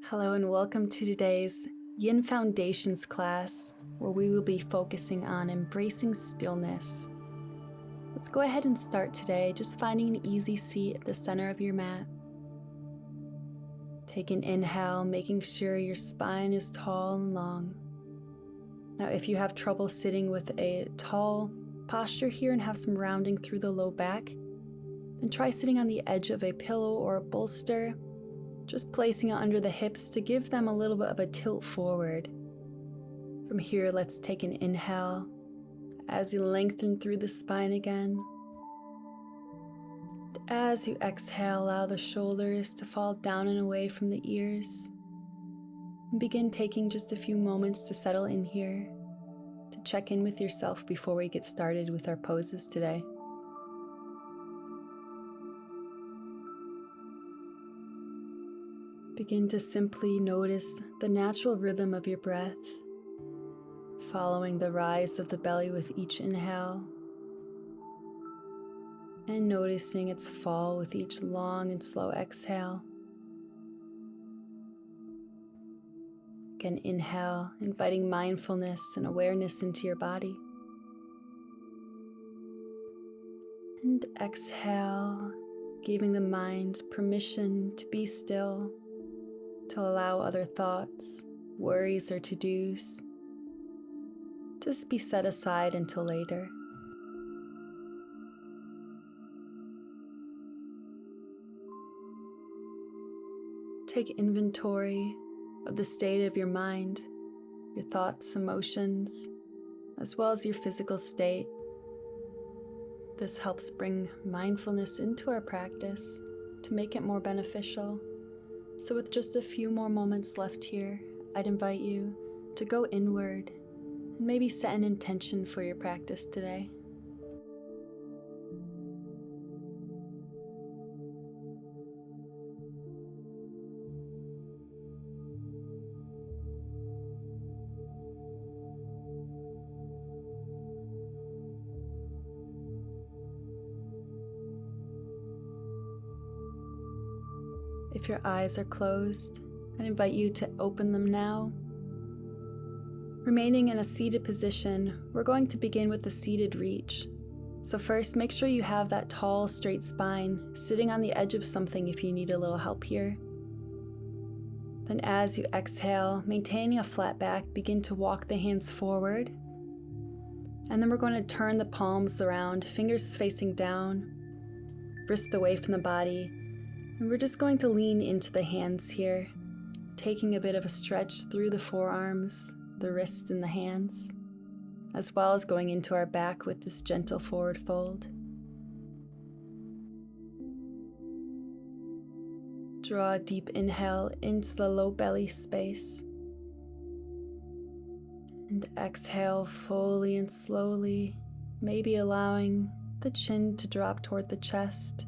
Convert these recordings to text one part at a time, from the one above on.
Hello and welcome to today's Yin Foundations class, where we will be focusing on embracing stillness. Let's go ahead and start today, just finding an easy seat at the center of your mat. Take an inhale, making sure your spine is tall and long. Now, if you have trouble sitting with a tall posture here and have some rounding through the low back, then try sitting on the edge of a pillow or a bolster, just placing it under the hips to give them a little bit of a tilt forward. From here, let's take an inhale as you lengthen through the spine again. And as you exhale, allow the shoulders to fall down and away from the ears. And begin taking just a few moments to settle in here, to check in with yourself before we get started with our poses today. Begin to simply notice the natural rhythm of your breath, following the rise of the belly with each inhale, and noticing its fall with each long and slow exhale. Again, inhale, inviting mindfulness and awareness into your body. And exhale, giving the mind permission to be still, to allow other thoughts, worries, or to-dos just be set aside until later. Take inventory of the state of your mind, your thoughts, emotions, as well as your physical state. This helps bring mindfulness into our practice to make it more beneficial. So with just a few more moments left here, I'd invite you to go inward and maybe set an intention for your practice today. If your eyes are closed, I invite you to open them now. Remaining in a seated position, we're going to begin with the seated reach. So first, make sure you have that tall, straight spine, sitting on the edge of something if you need a little help here. Then as you exhale, maintaining a flat back, begin to walk the hands forward. And then we're going to turn the palms around, fingers facing down, wrist away from the body. And we're just going to lean into the hands here, taking a bit of a stretch through the forearms, the wrists, and the hands, as well as going into our back with this gentle forward fold. Draw a deep inhale into the low belly space. And exhale fully and slowly, maybe allowing the chin to drop toward the chest.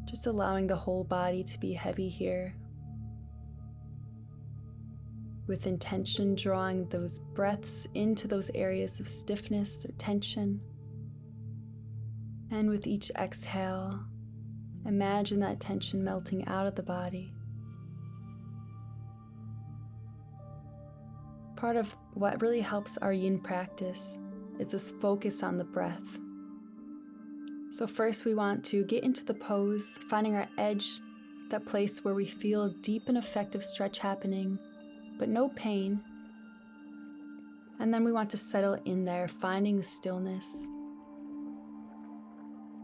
Just allowing the whole body to be heavy here. With intention, drawing those breaths into those areas of stiffness or tension. And with each exhale, imagine that tension melting out of the body. Part of what really helps our yin practice is this focus on the breath. So first we want to get into the pose, finding our edge, that place where we feel deep and effective stretch happening, but no pain. And then we want to settle in there, finding the stillness,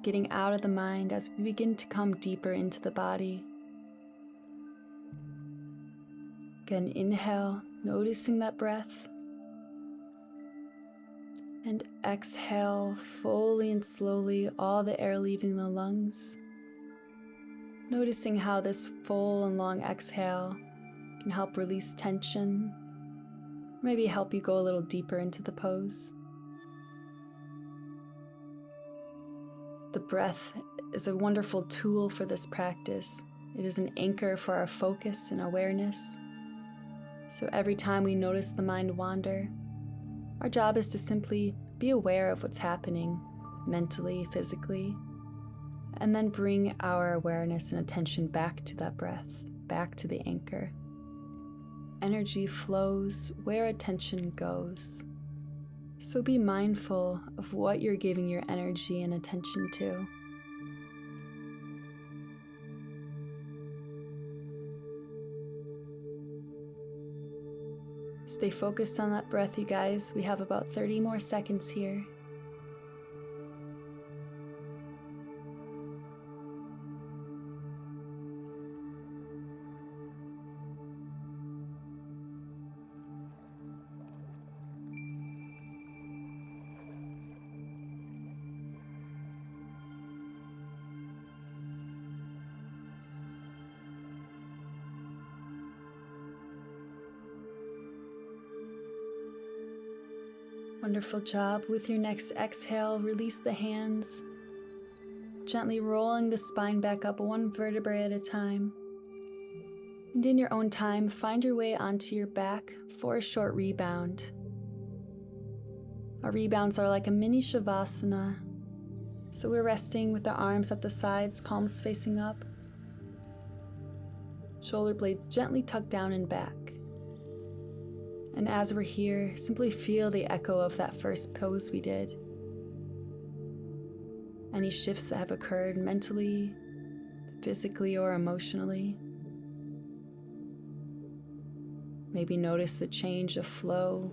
getting out of the mind as we begin to come deeper into the body. Again, inhale, noticing that breath. And exhale fully and slowly, all the air leaving the lungs. Noticing how this full and long exhale can help release tension, maybe help you go a little deeper into the pose. The breath is a wonderful tool for this practice. It is an anchor for our focus and awareness. So every time we notice the mind wander, our job is to simply be aware of what's happening mentally, physically, and then bring our awareness and attention back to that breath, back to the anchor. Energy flows where attention goes. So be mindful of what you're giving your energy and attention to. Stay focused on that breath, you guys. We have about 30 more seconds here. Wonderful job. With your next exhale, release the hands, gently rolling the spine back up one vertebrae at a time. And in your own time, find your way onto your back for a short rebound. Our rebounds are like a mini Savasana. So we're resting with the arms at the sides, palms facing up. Shoulder blades gently tucked down and back. And as we're here, simply feel the echo of that first pose we did. Any shifts that have occurred mentally, physically, or emotionally. Maybe notice the change of flow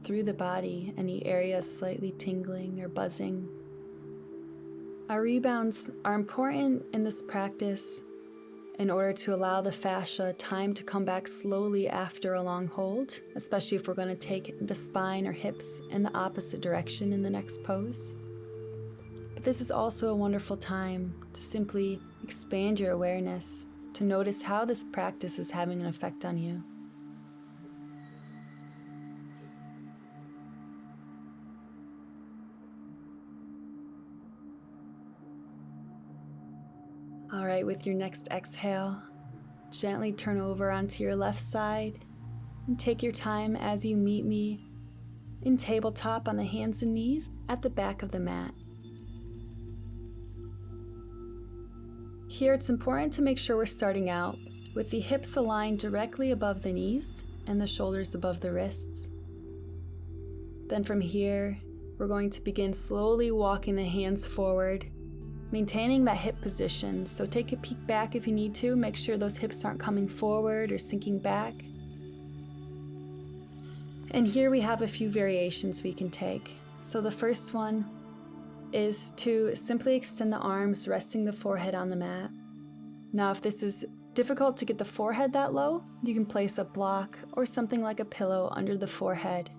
through the body, any areas slightly tingling or buzzing. Our rebounds are important in this practice in order to allow the fascia time to come back slowly after a long hold, especially if we're going to take the spine or hips in the opposite direction in the next pose. But this is also a wonderful time to simply expand your awareness, to notice how this practice is having an effect on you. All right, with your next exhale, gently turn over onto your left side and take your time as you meet me in tabletop on the hands and knees at the back of the mat. Here it's important to make sure we're starting out with the hips aligned directly above the knees and the shoulders above the wrists. Then from here, we're going to begin slowly walking the hands forward, maintaining that hip position. So take a peek back if you need to. Make sure those hips aren't coming forward or sinking back. And here we have a few variations we can take. So the first one is to simply extend the arms, resting the forehead on the mat. Now, if this is difficult to get the forehead that low, you can place a block or something like a pillow under the forehead.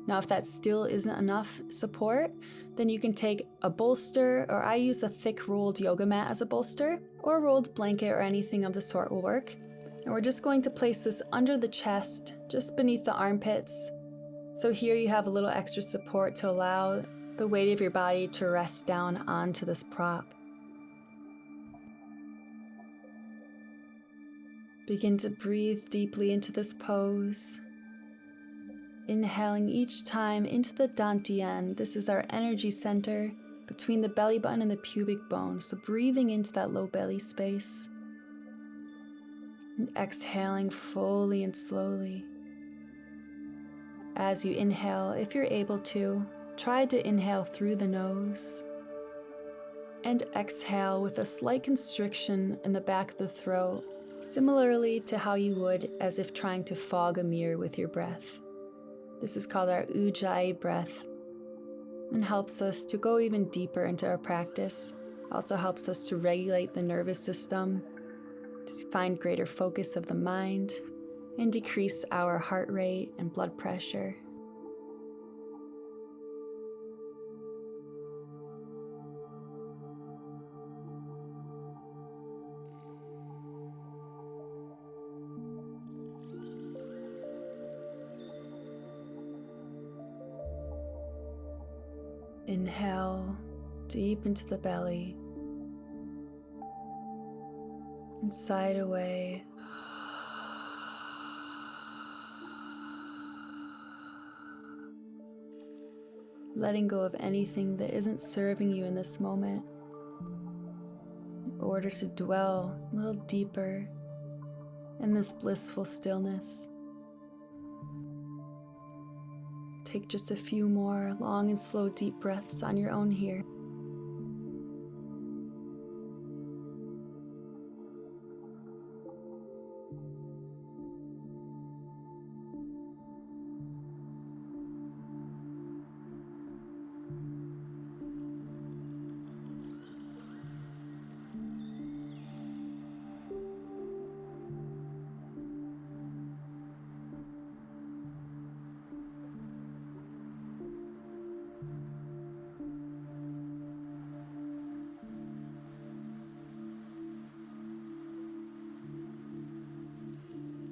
Now, if that still isn't enough support, then you can take a bolster, or I use a thick rolled yoga mat as a bolster, or a rolled blanket or anything of the sort will work. And we're just going to place this under the chest, just beneath the armpits. So here you have a little extra support to allow the weight of your body to rest down onto this prop. Begin to breathe deeply into this pose. Inhaling each time into the dantian. This is our energy center between the belly button and the pubic bone. So breathing into that low belly space. And exhaling fully and slowly. As you inhale, if you're able to, try to inhale through the nose. And exhale with a slight constriction in the back of the throat, similarly to how you would as if trying to fog a mirror with your breath. This is called our ujjayi breath and helps us to go even deeper into our practice. Also helps us to regulate the nervous system, to find greater focus of the mind, and decrease our heart rate and blood pressure. Inhale deep into the belly and sigh it away. Letting go of anything that isn't serving you in this moment. in order to dwell a little deeper in this blissful stillness. Take just a few more long and slow deep breaths on your own here.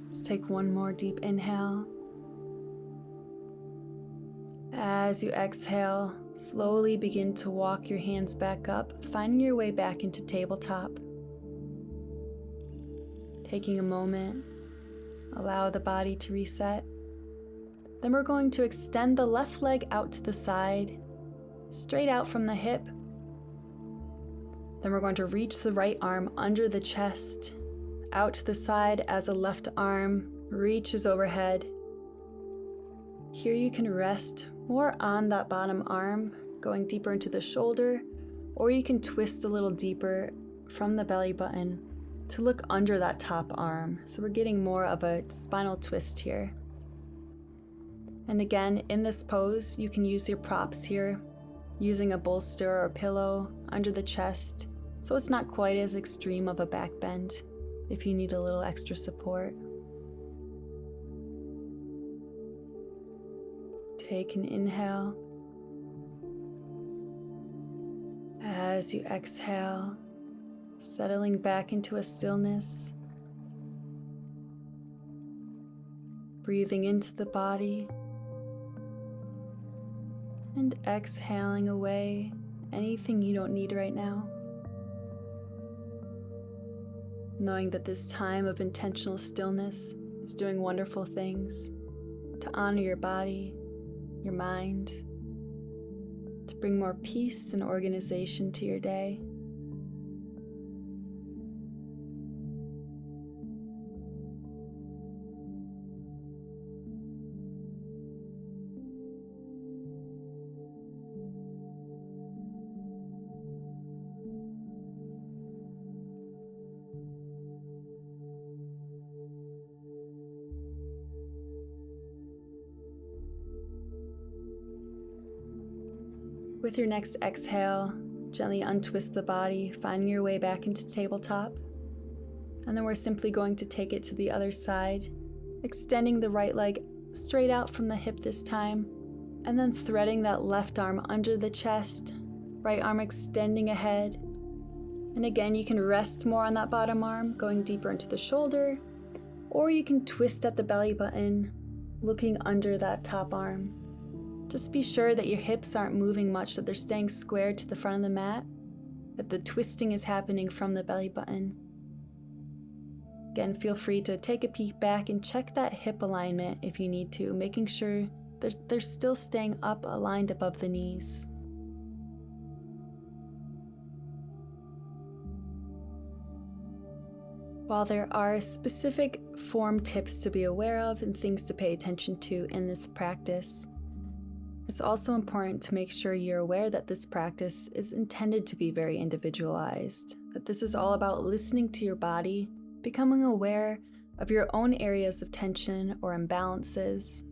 Let's take one more deep inhale. As you exhale, slowly begin to walk your hands back up, finding your way back into tabletop. Taking a moment, allow the body to reset. Then we're going to extend the left leg out to the side, straight out from the hip. Then we're going to reach the right arm under the chest, out to the side as the left arm reaches overhead. Here you can rest more on that bottom arm, going deeper into the shoulder, or you can twist a little deeper from the belly button to look under that top arm. So we're getting more of a spinal twist here. And again, in this pose, you can use your props here, using a bolster or pillow under the chest, so it's not quite as extreme of a back bend if you need a little extra support. Take an inhale. As you exhale, settling back into a stillness, breathing into the body, and exhaling away anything you don't need right now. Knowing that this time of intentional stillness is doing wonderful things to honor your body, your mind, to bring more peace and organization to your day. With your next exhale, gently untwist the body, finding your way back into tabletop. And then we're simply going to take it to the other side, extending the right leg straight out from the hip this time, and then threading that left arm under the chest, right arm extending ahead. And again, you can rest more on that bottom arm, going deeper into the shoulder, or you can twist at the belly button, looking under that top arm. Just be sure that your hips aren't moving much, that they're staying square to the front of the mat, that the twisting is happening from the belly button. Again, feel free to take a peek back and check that hip alignment if you need to, making sure that they're still staying up aligned above the knees. While there are specific form tips to be aware of and things to pay attention to in this practice, it's also important to make sure you're aware that this practice is intended to be very individualized, that this is all about listening to your body, becoming aware of your own areas of tension or imbalances,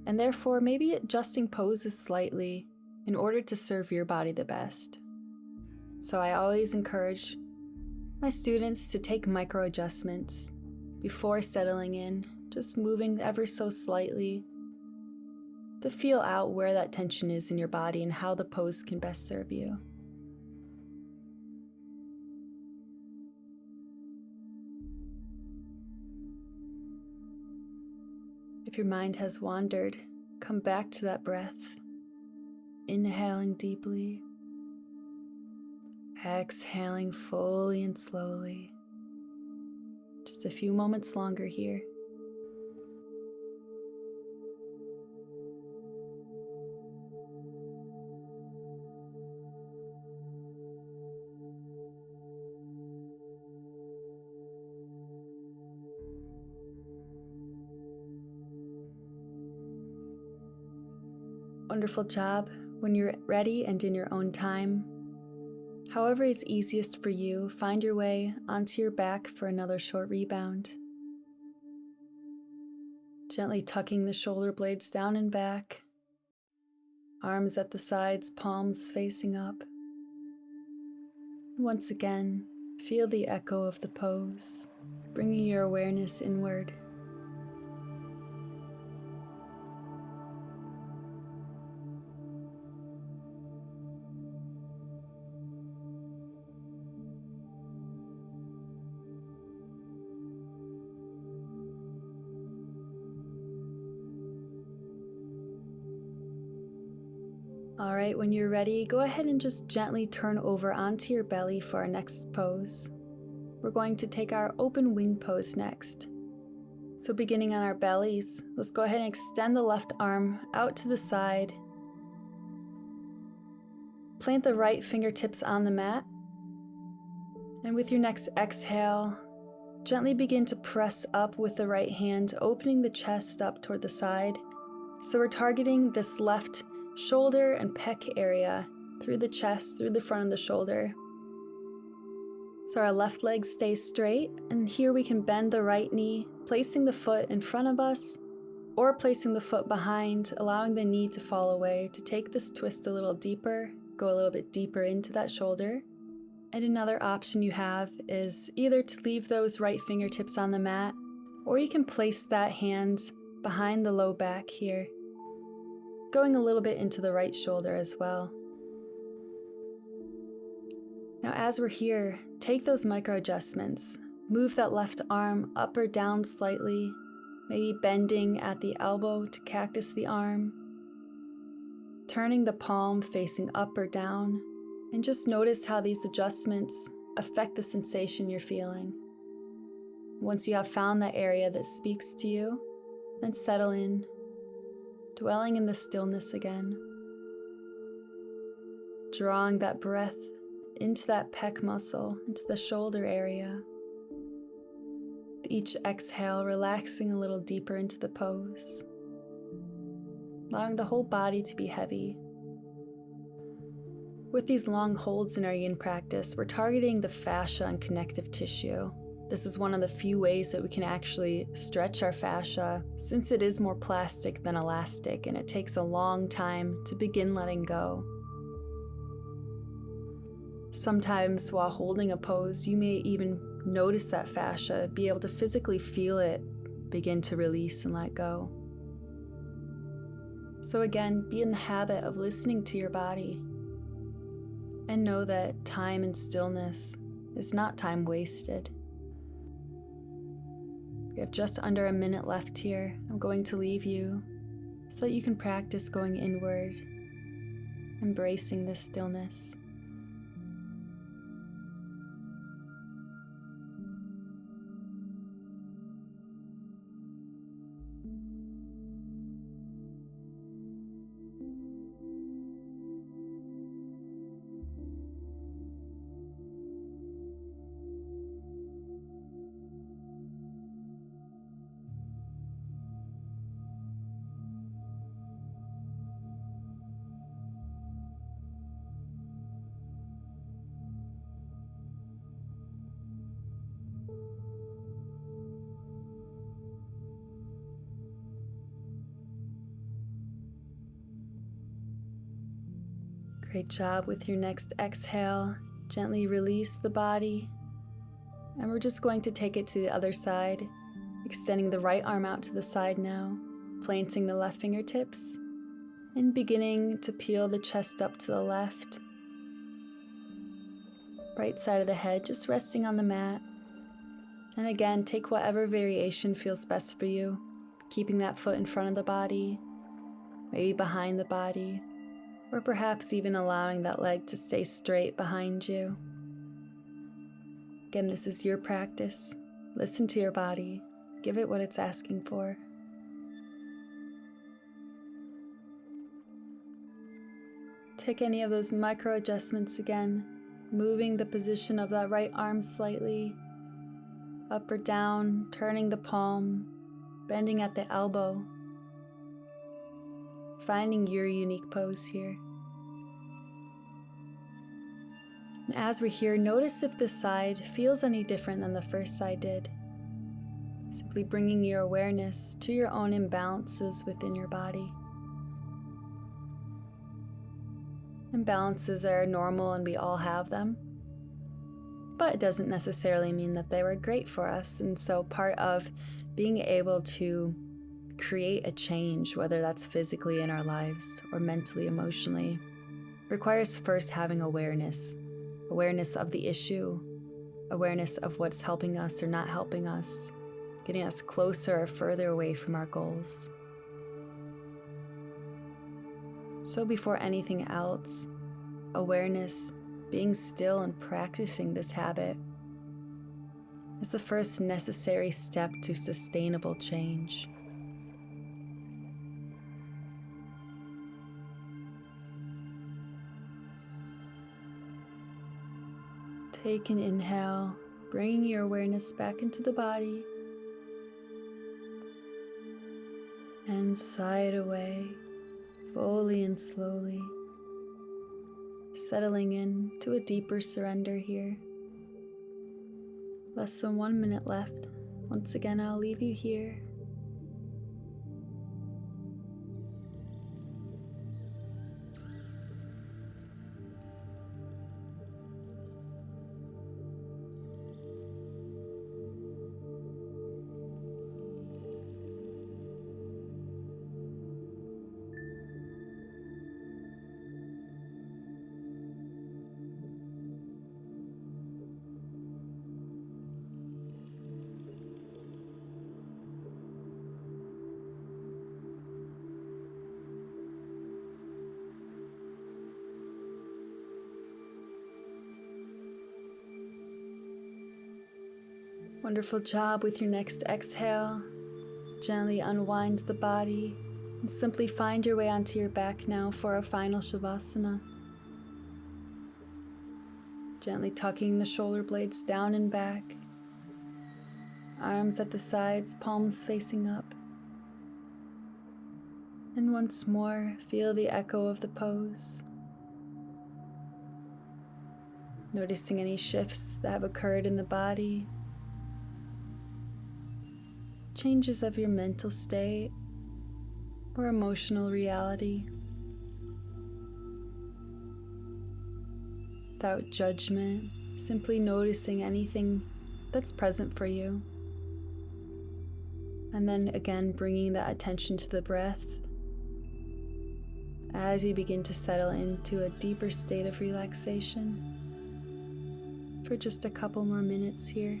and therefore maybe adjusting poses slightly in order to serve your body the best. So I always encourage my students to take micro adjustments before settling in, just moving ever so slightly, to feel out where that tension is in your body and how the pose can best serve you. If your mind has wandered, come back to that breath, inhaling deeply, exhaling fully and slowly. Just a few moments longer here. Wonderful job. When you're ready and in your own time, however is easiest for you, find your way onto your back for another short rebound. Gently tucking the shoulder blades down and back, arms at the sides, palms facing up. Once again, feel the echo of the pose, bringing your awareness inward. All right, when you're ready, go ahead and just gently turn over onto your belly for our next pose. We're going to take our open wing pose next. So beginning on our bellies, let's go ahead and extend the left arm out to the side. Plant the right fingertips on the mat. And with your next exhale, gently begin to press up with the right hand, opening the chest up toward the side. So we're targeting this left shoulder and pec area through the chest, through the front of the shoulder. So our left leg stays straight, and here we can bend the right knee, placing the foot in front of us or placing the foot behind, allowing the knee to fall away to take this twist a little deeper, go a little bit deeper into that shoulder. And another option you have is either to leave those right fingertips on the mat, or you can place that hand behind the low back here, going a little bit into the right shoulder as well. Now as we're here, take those micro adjustments. Move that left arm up or down slightly, maybe bending at the elbow to cactus the arm, turning the palm facing up or down, and just notice how these adjustments affect the sensation you're feeling. Once you have found that area that speaks to you, then settle in, dwelling in the stillness again. Drawing that breath into that pec muscle, into the shoulder area. Each exhale, relaxing a little deeper into the pose, allowing the whole body to be heavy. With these long holds in our yin practice, we're targeting the fascia and connective tissue. This is one of the few ways that we can actually stretch our fascia, since it is more plastic than elastic, and it takes a long time to begin letting go. Sometimes while holding a pose, you may even notice that fascia, be able to physically feel it begin to release and let go. So again, be in the habit of listening to your body, and know that time and stillness is not time wasted. We have just under a minute left here. I'm going to leave you so that you can practice going inward, embracing this stillness. Great job. With your next exhale, gently release the body. And we're just going to take it to the other side, extending the right arm out to the side now, planting the left fingertips, and beginning to peel the chest up to the left. Right side of the head just resting on the mat. And again, take whatever variation feels best for you, keeping that foot in front of the body, maybe behind the body, or perhaps even allowing that leg to stay straight behind you. Again, this is your practice. Listen to your body. Give it what it's asking for. Take any of those micro adjustments again, moving the position of that right arm slightly, up or down, turning the palm, bending at the elbow. finding your unique pose here. And as we're here, notice if this side feels any different than the first side did. Simply bringing your awareness to your own imbalances within your body. Imbalances are normal and we all have them, but it doesn't necessarily mean that they were great for us. And so part of being able to create a change, whether that's physically in our lives or mentally, emotionally, requires first having awareness of the issue, awareness of what's helping us or not helping us, getting us closer or further away from our goals. So before anything else, awareness, being still and practicing this habit is the first necessary step to sustainable change. Take an inhale, bringing your awareness back into the body, and sigh it away, fully and slowly, settling in to a deeper surrender here. Less than 1 minute left. Once again, I'll leave you here. Wonderful job. With your next exhale, gently unwind the body and simply find your way onto your back now for a final Savasana. Gently tucking the shoulder blades down and back, arms at the sides, palms facing up. And once more, feel the echo of the pose. Noticing any shifts that have occurred in the body, changes of your mental state or emotional reality. Without judgment, simply noticing anything that's present for you. And then again, bringing that attention to the breath as you begin to settle into a deeper state of relaxation for just a couple more minutes here.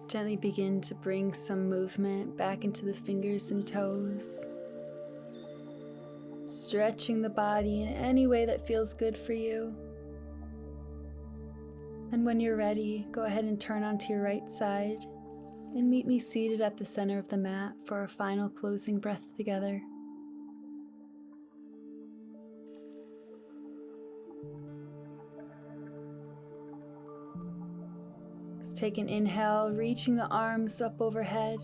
Gently begin to bring some movement back into the fingers and toes. Stretching the body in any way that feels good for you. And when you're ready, go ahead and turn onto your right side and meet me seated at the center of the mat for our final closing breath together. Just take an inhale, reaching the arms up overhead.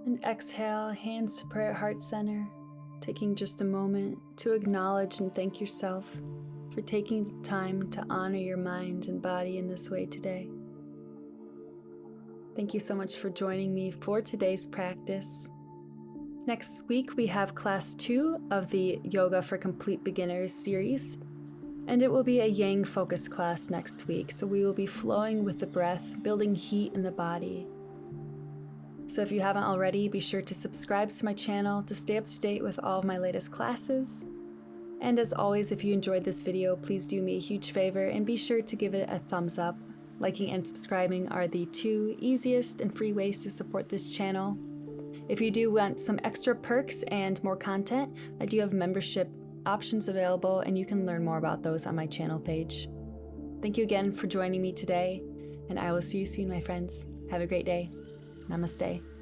And exhale, hands to prayer at heart center, taking just a moment to acknowledge and thank yourself for taking the time to honor your mind and body in this way today. Thank you so much for joining me for today's practice. Next week, we have class 2 of the Yoga for Complete Beginners series, and it will be a Yang focused class next week. So we will be flowing with the breath, building heat in the body. So if you haven't already, be sure to subscribe to my channel to stay up to date with all of my latest classes. And as always, if you enjoyed this video, please do me a huge favor and be sure to give it a thumbs up. Liking and subscribing are the 2 easiest and free ways to support this channel. If you do want some extra perks and more content, I do have membership options available, and you can learn more about those on my channel page. Thank you again for joining me today, and I will see you soon, my friends. Have a great day. Namaste.